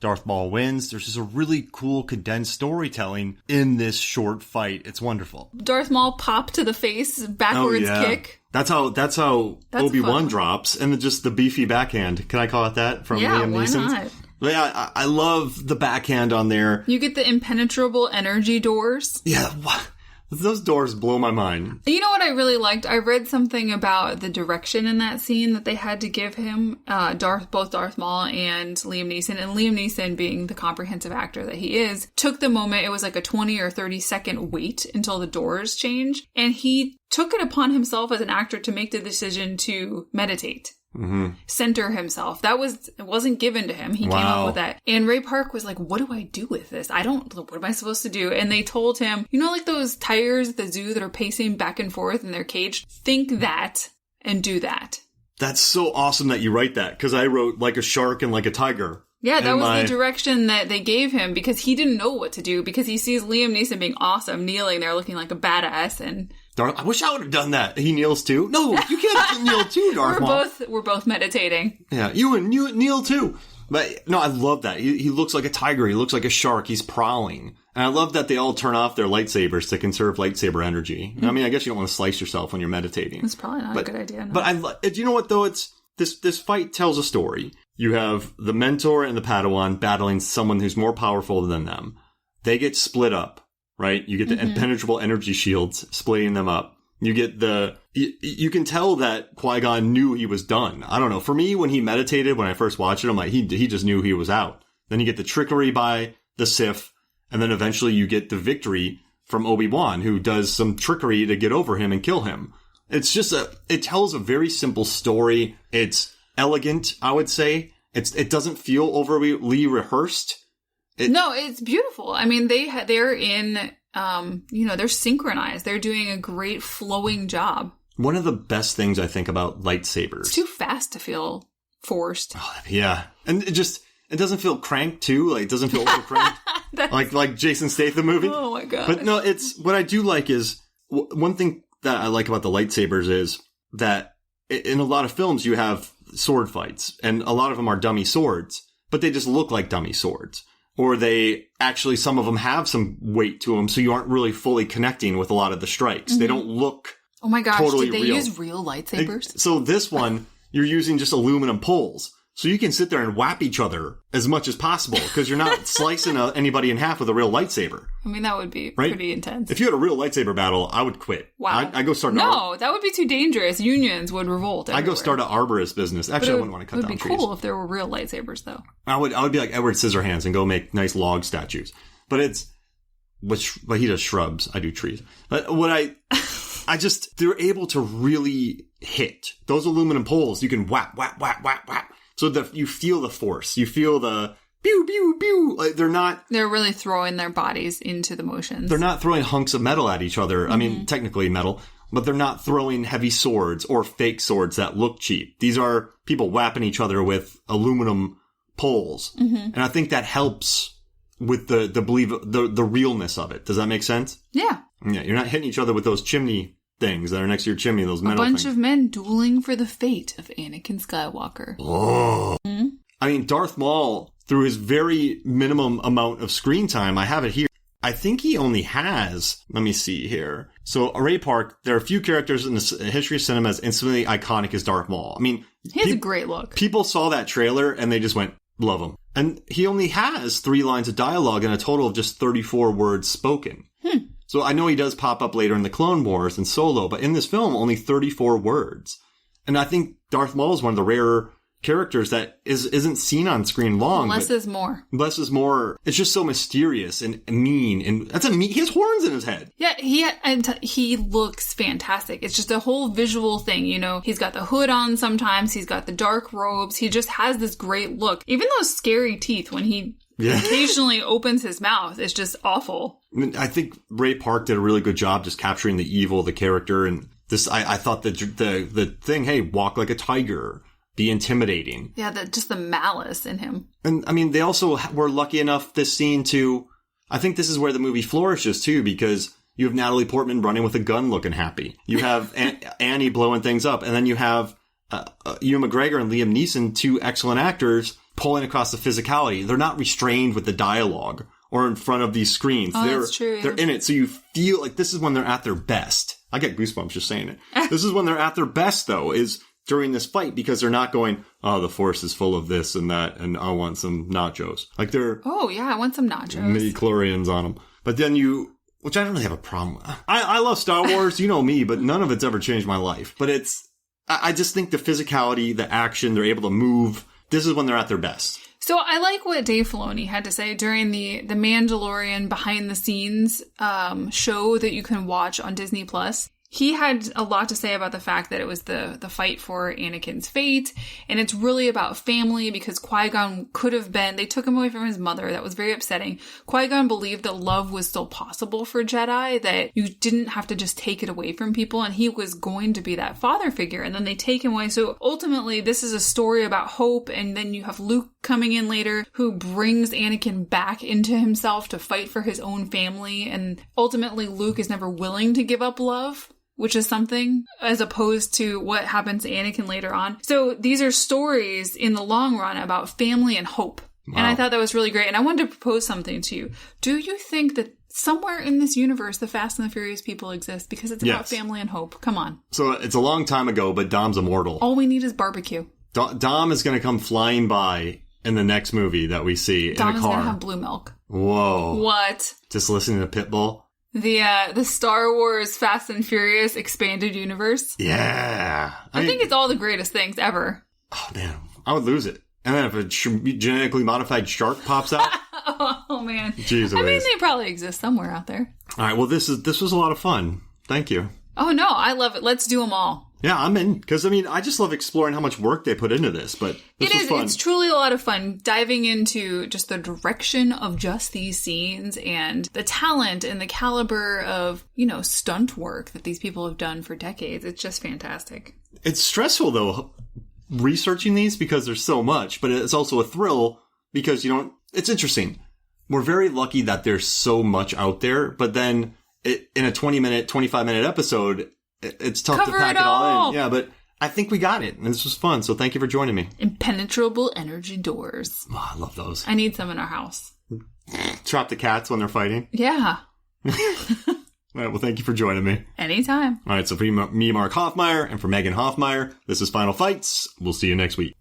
Darth Maul wins. There's just a really cool condensed storytelling in this short fight. It's wonderful. Darth Maul pop to the face, backwards kick. That's how Obi-Wan drops, and just the beefy backhand. Can I call it that from Liam Neeson? Why not? But yeah, I love the backhand on there. You get the impenetrable energy doors. Yeah, those doors blow my mind. You know what I really liked? I read something about the direction in that scene that they had to give him, both Darth Maul and Liam Neeson. And Liam Neeson, being the comprehensive actor that he is, took the moment, it was like a 20 or 30 second wait until the doors change. And he took it upon himself as an actor to make the decision to meditate. Mm-hmm. Center himself. It wasn't given to him. He came up with that. And Ray Park was like, what do I do with this? what am I supposed to do? And they told him, like those tigers at the zoo that are pacing back and forth in their cage? Think that and do that. That's so awesome that you write that, because I wrote like a shark and like a tiger. Yeah, that was the direction that they gave him, because he didn't know what to do, because he sees Liam Neeson being awesome, kneeling there looking like a badass, and I wish I would have done that. He kneels too. No, you can't kneel too, Darth Maul. We're both meditating. Yeah, you kneel too. But no, I love that. He looks like a tiger. He looks like a shark. He's prowling. And I love that they all turn off their lightsabers to conserve lightsaber energy. Mm-hmm. I mean, I guess you don't want to slice yourself when you're meditating. That's probably not a good idea. No. But you know what, though? It's this fight tells a story. You have the mentor and the Padawan battling someone who's more powerful than them. They get split up, right? You get the impenetrable energy shields splitting them up. You get you can tell that Qui-Gon knew he was done. I don't know. For me, when he meditated, when I first watched it, I'm like, he just knew he was out. Then you get the trickery by the Sith, and then eventually you get the victory from Obi-Wan, who does some trickery to get over him and kill him. It's just it tells a very simple story. It's elegant, I would say. It doesn't feel overly rehearsed. No, it's beautiful. I mean, they're in, they're synchronized. They're doing a great flowing job. One of the best things I think about lightsabers. It's too fast to feel forced. Oh, yeah. And it doesn't feel cranked too. Like, it doesn't feel over cranked. like Jason Statham movie. Oh my God. But no, what I do like is, one thing that I like about the lightsabers is that in a lot of films you have sword fights, and a lot of them are dummy swords, but they just look like dummy swords. Or some of them have some weight to them, so you aren't really fully connecting with a lot of the strikes. Mm-hmm. They don't look Oh my gosh, totally did they real. Use real lightsabers? So this one, you're using just aluminum poles. So you can sit there and whap each other as much as possible, because you're not slicing anybody in half with a real lightsaber. I mean, that would be pretty intense. If you had a real lightsaber battle, I would quit. Wow. I'd go start that would be too dangerous. Unions would revolt everywhere. I'd go start an arborist business. Actually, I wouldn't want to cut down trees. It would be cool if there were real lightsabers, though. I would be like Edward Scissorhands and go make nice log statues. But he does shrubs. I do trees. But they're able to really hit. Those aluminum poles, you can whap, whap, whap, whap, whap. So you feel the force. You feel the pew, pew, pew. Like they're really throwing their bodies into the motions. They're not throwing hunks of metal at each other. Mm-hmm. I mean, technically metal, but they're not throwing heavy swords or fake swords that look cheap. These are people whapping each other with aluminum poles. Mm-hmm. And I think that helps with the realness of it. Does that make sense? Yeah. Yeah. You're not hitting each other with those chimney things that are next to your chimney, those metal things. A bunch of men dueling for the fate of Anakin Skywalker. Oh. Mm-hmm. I mean, Darth Maul, through his very minimum amount of screen time, I have it here. I think he only has, let me see here. So, Ray Park, there are a few characters in the history of cinema as instantly iconic as Darth Maul. I mean, he has a great look. People saw that trailer and they just went, love him. And he only has 3 lines of dialogue and a total of just 34 words spoken. So I know he does pop up later in the Clone Wars and Solo, but in this film, only 34 words. And I think Darth Maul is one of the rarer characters that isn't seen on screen long. Less is more. Less is more. It's just so mysterious and mean. And he has horns in his head. Yeah, he looks fantastic. It's just a whole visual thing, He's got the hood on sometimes. He's got the dark robes. He just has this great look. Even those scary teeth when he occasionally opens his mouth. It's just awful. I mean, I think Ray Park did a really good job just capturing the evil of the character. And this, I thought that the thing, hey, walk like a tiger, be intimidating. Yeah, just the malice in him. And I mean, they also were lucky enough this scene to, I think this is where the movie flourishes too, because you have Natalie Portman running with a gun looking happy. You have Annie blowing things up. And then you have Ewan McGregor and Liam Neeson, 2 excellent actors, pulling across the physicality. They're not restrained with the dialogue or in front of these screens. That's true, yeah. They're in it. So you feel like this is when they're at their best. I get goosebumps just saying it. This is when they're at their best, though, is during this fight, because they're not going, oh, the Force is full of this and that, and I want some nachos. Like they're... Oh, yeah, I want some nachos. Midi-chlorians on them. But then which I don't really have a problem with. I love Star Wars, you know me, but none of it's ever changed my life. But I just think the physicality, the action, they're able to move. This is when they're at their best. So I like what Dave Filoni had to say during the Mandalorian behind the scenes show that you can watch on Disney Plus. He had a lot to say about the fact that it was the fight for Anakin's fate, and it's really about family because Qui-Gon could have been, they took him away from his mother. That was very upsetting. Qui-Gon believed that love was still possible for Jedi, that you didn't have to just take it away from people, and he was going to be that father figure, and then they take him away. So ultimately, this is a story about hope, and then you have Luke coming in later who brings Anakin back into himself to fight for his own family, and ultimately Luke is never willing to give up love, which is something, as opposed to what happens to Anakin later on. So these are stories in the long run about family and hope. Wow. And I thought that was really great. And I wanted to propose something to you. Do you think that somewhere in this universe, the Fast and the Furious people exist? Because it's about family and hope. Come on. So it's a long time ago, but Dom's immortal. All we need is barbecue. Dom is going to come flying by in the next movie that we see in a car. Dom is going to have blue milk. Whoa. What? Just listening to Pitbull. The Star Wars Fast and Furious expanded universe. Yeah. I think it's all the greatest things ever. Oh, man. I would lose it. And then if a genetically modified shark pops out. Oh, man. Jeez, I mean, they probably exist somewhere out there. All right. Well, this was a lot of fun. Thank you. Oh, no. I love it. Let's do them all. Yeah, I'm in. Because, I just love exploring how much work they put into this. But this was fun. It's truly a lot of fun diving into just the direction of just these scenes and the talent and the caliber of, stunt work that these people have done for decades. It's just fantastic. It's stressful, though, researching these because there's so much. But it's also a thrill because, it's interesting. We're very lucky that there's so much out there. But then in a 20-minute, 25-minute episode, it's tough to pack it all in. Yeah, but I think we got it. And this was fun. So thank you for joining me. Impenetrable energy doors. Oh, I love those. I need some in our house. Trap the cats when they're fighting. Yeah. All right. Well, thank you for joining me. Anytime. All right. So for me, Mark Hoffmeyer, and for Megan Hoffmeyer, this is Final Fights. We'll see you next week.